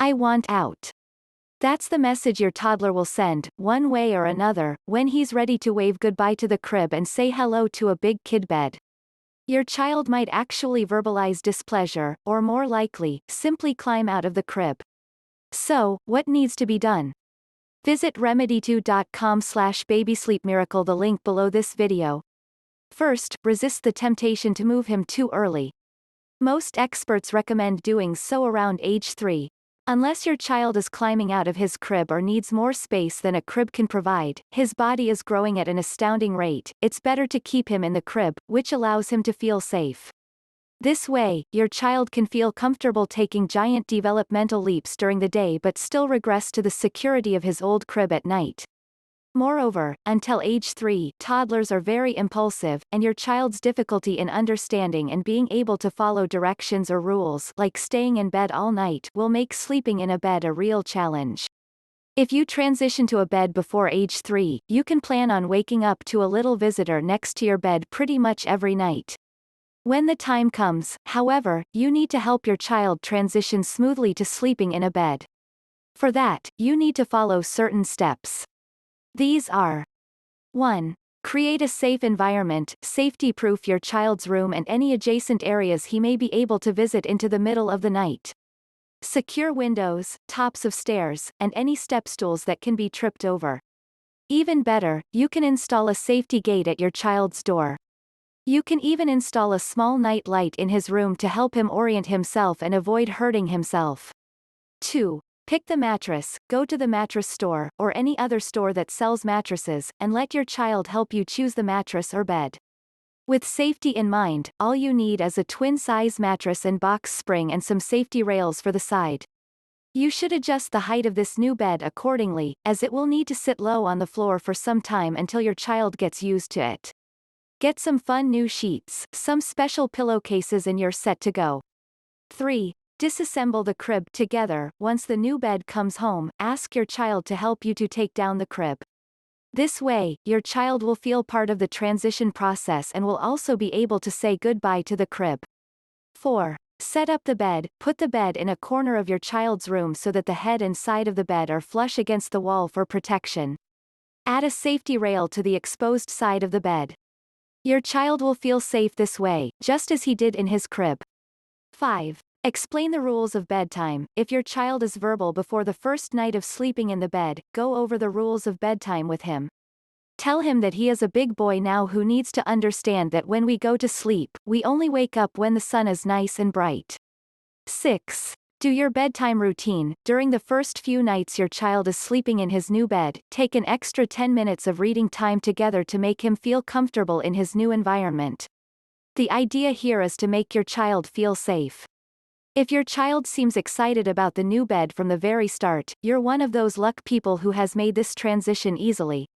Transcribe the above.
I want out. That's the message your toddler will send, one way or another, when he's ready to wave goodbye to the crib and say hello to a big kid bed. Your child might actually verbalize displeasure, or more likely, simply climb out of the crib. So, what needs to be done? Visit remedy2.com/babysleepmiracle, the link below this video. First, resist the temptation to move him too early. Most experts recommend doing so around age 3. Unless your child is climbing out of his crib or needs more space than a crib can provide, his body is growing at an astounding rate, it's better to keep him in the crib, which allows him to feel safe. This way, your child can feel comfortable taking giant developmental leaps during the day but still regress to the security of his old crib at night. Moreover, until age 3, toddlers are very impulsive, and your child's difficulty in understanding and being able to follow directions or rules, like staying in bed all night, will make sleeping in a bed a real challenge. If you transition to a bed before age 3, you can plan on waking up to a little visitor next to your bed pretty much every night. When the time comes, however, you need to help your child transition smoothly to sleeping in a bed. For that, you need to follow certain steps. These are: 1. Create a safe environment, safety-proof your child's room and any adjacent areas he may be able to visit into the middle of the night. Secure windows, tops of stairs, and any stepstools that can be tripped over. Even better, you can install a safety gate at your child's door. You can even install a small night light in his room to help him orient himself and avoid hurting himself. 2. Pick the mattress, go to the mattress store, or any other store that sells mattresses, and let your child help you choose the mattress or bed. With safety in mind, all you need is a twin-size mattress and box spring and some safety rails for the side. You should adjust the height of this new bed accordingly, as it will need to sit low on the floor for some time until your child gets used to it. Get some fun new sheets, some special pillowcases, and you're set to go. 3. Disassemble the crib together. Once the new bed comes home, ask your child to help you to take down the crib. This way, your child will feel part of the transition process and will also be able to say goodbye to the crib. 4. Set up the bed. Put the bed in a corner of your child's room so that the head and side of the bed are flush against the wall for protection. Add a safety rail to the exposed side of the bed. Your child will feel safe this way, just as he did in his crib. 5. Explain the rules of bedtime. If your child is verbal before the first night of sleeping in the bed, go over the rules of bedtime with him. Tell him that he is a big boy now who needs to understand that when we go to sleep, we only wake up when the sun is nice and bright. 6. Do your bedtime routine. During the first few nights your child is sleeping in his new bed, take an extra 10 minutes of reading time together to make him feel comfortable in his new environment. The idea here is to make your child feel safe. If your child seems excited about the new bed from the very start, you're one of those luck people who has made this transition easily.